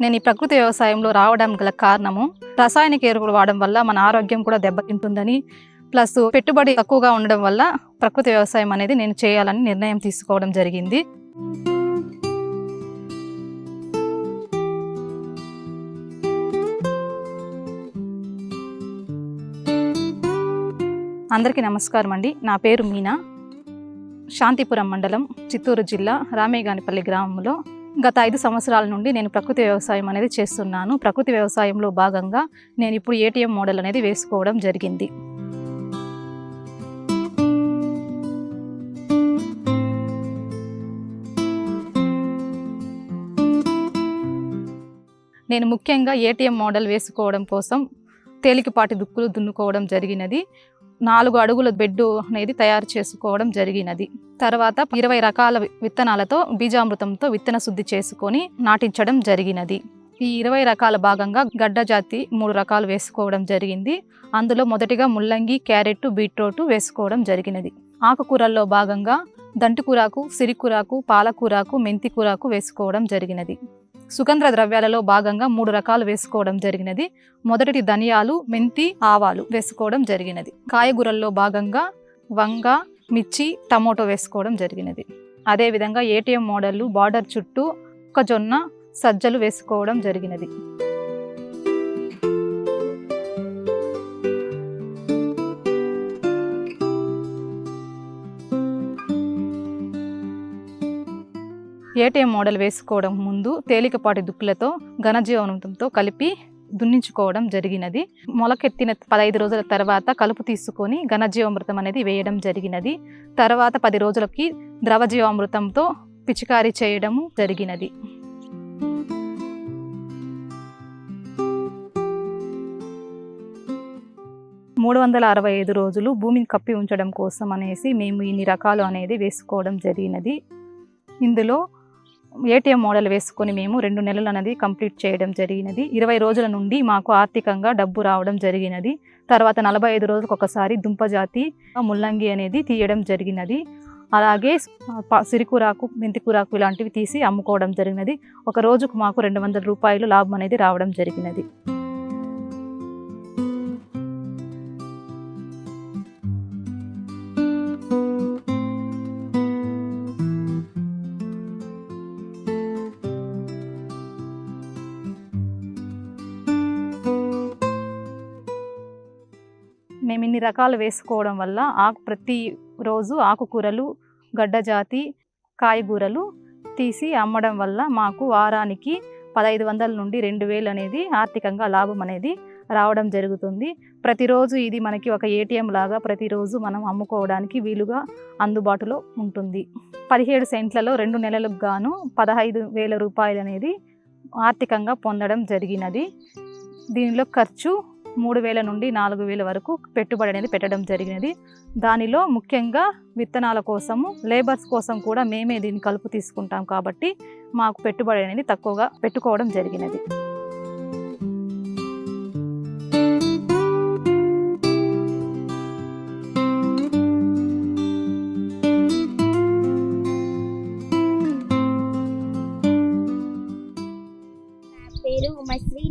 నేను ఈ ప్రకృతి వ్యవసాయంలో రావడానికి గల కారణము రసాయనిక ఎరువులు వాడడం వల్ల మన ఆరోగ్యం కూడా దెబ్బతింటుందని, ప్లస్ పెట్టుబడి తక్కువగా ఉండడం వల్ల ప్రకృతి వ్యవసాయం అనేది నేను చేయాలని నిర్ణయం తీసుకోవడం జరిగింది. అందరికీ నమస్కారం అండి. నా పేరు మీనా. శాంతిపురం మండలం, చిత్తూరు జిల్లా, రామేగానిపల్లి గ్రామంలో గత 5 సంవత్సరాల నుండి నేను ప్రకృతి వ్యవసాయం అనేది చేస్తున్నాను. ప్రకృతి వ్యవసాయంలో భాగంగా నేను ఇప్పుడు ఏటీఎం మోడల్ అనేది వేసుకోవడం జరిగింది. నేను ముఖ్యంగా ఏటీఎం మోడల్ వేసుకోవడం కోసం తేలికపాటి దుక్కులు దున్నుకోవడం జరిగినది. 4 అడుగుల బెడ్ అనేది తయారు చేసుకోవడం జరిగినది. తర్వాత 20 రకాల విత్తనాలతో బీజామృతంతో విత్తన శుద్ధి చేసుకొని నాటించడం జరిగినది. ఈ 20 రకాల భాగంగా గడ్డ జాతి 3 రకాలు వేసుకోవడం జరిగింది. అందులో మొదటిగా ముల్లంగి, క్యారెట్, బీట్రూట్ వేసుకోవడం జరిగినది. ఆకుకూరల్లో భాగంగా దంటికూరాకు, సిరికూరాకు, పాలకూరాకు, మెంతికూరాకు వేసుకోవడం జరిగినది. సుగంధ ద్రవ్యాలలో భాగంగా 3 రకాలు వేసుకోవడం జరిగినది. మొదటి ధనియాలు, మెంతి, ఆవాలు వేసుకోవడం జరిగినది. కాయగూరల్లో భాగంగా వంగ, మిర్చి, టమోటో వేసుకోవడం జరిగినది. అదేవిధంగా ఏటీఎం మోడల్ బార్డర్ చుట్టూ మొక్కజొన్న, సజ్జలు వేసుకోవడం జరిగినది. ఏటీఎం మోడల్ వేసుకోవడం ముందు తేలికపాటి దుక్కులతో ఘనజీవామృతంతో కలిపి దున్నించుకోవడం జరిగినది. మొలకెత్తిన 15 రోజుల తర్వాత కలుపు తీసుకొని ఘనజీవామృతం అనేది వేయడం జరిగినది. తర్వాత 10 రోజులకి ద్రవజీవామృతంతో పిచికారీ చేయడము జరిగినది. (365 రోజులు భూమిని కప్పి ఉంచడం కోసం అనేసి మేము ఇన్ని రకాలు అనేది వేసుకోవడం జరిగినది. ఇందులో ఏటీఎం మోడల్ వేసుకొని మేము 2 నెలలు అనేది కంప్లీట్ చేయడం జరిగినది. 20 రోజుల నుండి మాకు ఆర్థికంగా డబ్బు రావడం జరిగినది. తర్వాత 45 రోజులకు ఒకసారి దుంపజాతి ముల్లంగి అనేది తీయడం జరిగినది. అలాగే సిరికూరాకు, మెంతికూరాకు ఇలాంటివి తీసి అమ్ముకోవడం జరిగినది. ఒక రోజుకు మాకు ₹200 లాభం అనేది రావడం జరిగినది. మేము ఇన్ని రకాలు వేసుకోవడం వల్ల ప్రతి రోజు ఆకుకూరలు, గడ్డ జాతి, కాయగూరలు తీసి అమ్మడం వల్ల మాకు వారానికి 1500 నుండి 2000 అనేది ఆర్థికంగా లాభం అనేది రావడం జరుగుతుంది. ప్రతిరోజు ఇది మనకి ఒక ఏటీఎం లాగా ప్రతిరోజు మనం అమ్ముకోవడానికి వీలుగా అందుబాటులో ఉంటుంది. 17 సెంట్లలో 2 నెలలకు గాను ₹15,000 అనేది ఆర్థికంగా పొందడం జరిగినది. దీనిలో ఖర్చు 3000 నుండి 4000 వరకు పెట్టుబడి అనేది పెట్టడం జరిగినది. దానిలో ముఖ్యంగా విత్తనాల కోసము, లేబర్స్ కోసం కూడా మేమే దీన్ని కలుపు తీసుకుంటాం కాబట్టి మాకు పెట్టుబడి అనేది తక్కువగా పెట్టుకోవడం జరిగినది.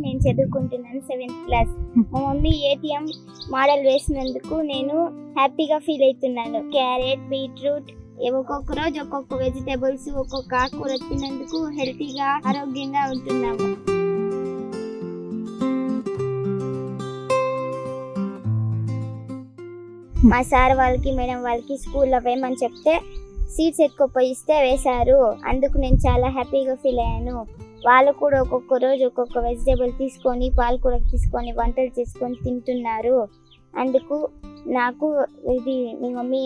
నేను చదువుకుంటున్నాను 7th క్లాస్. మా మమ్మీ ఏటీఎం మోడల్ వేసినందుకు నేను హ్యాపీగా ఫీల్ అవుతున్నాను. క్యారెట్, బీట్రూట్, ఒక్కొక్క రోజు ఒక్కొక్క వెజిటేబుల్స్, ఒక్కొక్క ఆకుకూర తిన్నందుకు హెల్తీగా, ఆరోగ్యంగా ఉంటున్నాము. మా సార్ వాళ్ళకి, మేడం వాళ్ళకి స్కూల్లో వేయమని చెప్తే సీడ్స్ ఎక్కువ పోయిస్తే వేశారు. అందుకు నేను చాలా హ్యాపీగా ఫీల్ అయ్యాను. వాళ్ళు కూడా ఒక్కొక్క రోజు ఒక్కొక్క వెజిటేబుల్ తీసుకొని పాలకూర తీసుకొని వంటలు చేసుకొని తింటున్నారు. అందుకు నాకు ఇది మీ మమ్మీ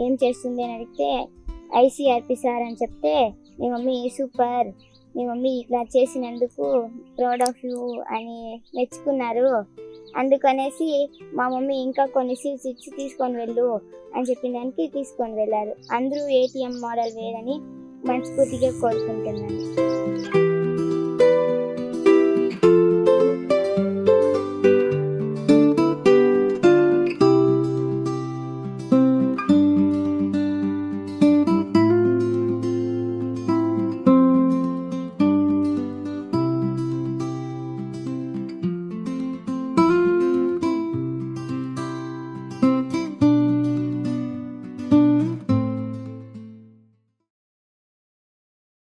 ఏం చేస్తుంది అని అడిగితే ఐసీఆర్పి సార్ అని చెప్తే మీ మమ్మీ సూపర్, మీ మమ్మీ ఇట్లా చేసినందుకు ప్రౌడ్ ఆఫ్ యూ అని మెచ్చుకున్నారు. అందుకనేసి మా మమ్మీ ఇంకా కొన్ని సీడ్స్ ఇచ్చి తీసుకొని వెళ్ళు అని చెప్పిన దానికి తీసుకొని వెళ్ళారు. అందరూ ఏటీఎం మోడల్ వేయాలని మనస్ఫూర్తిగా కోరుకుంటున్నాను.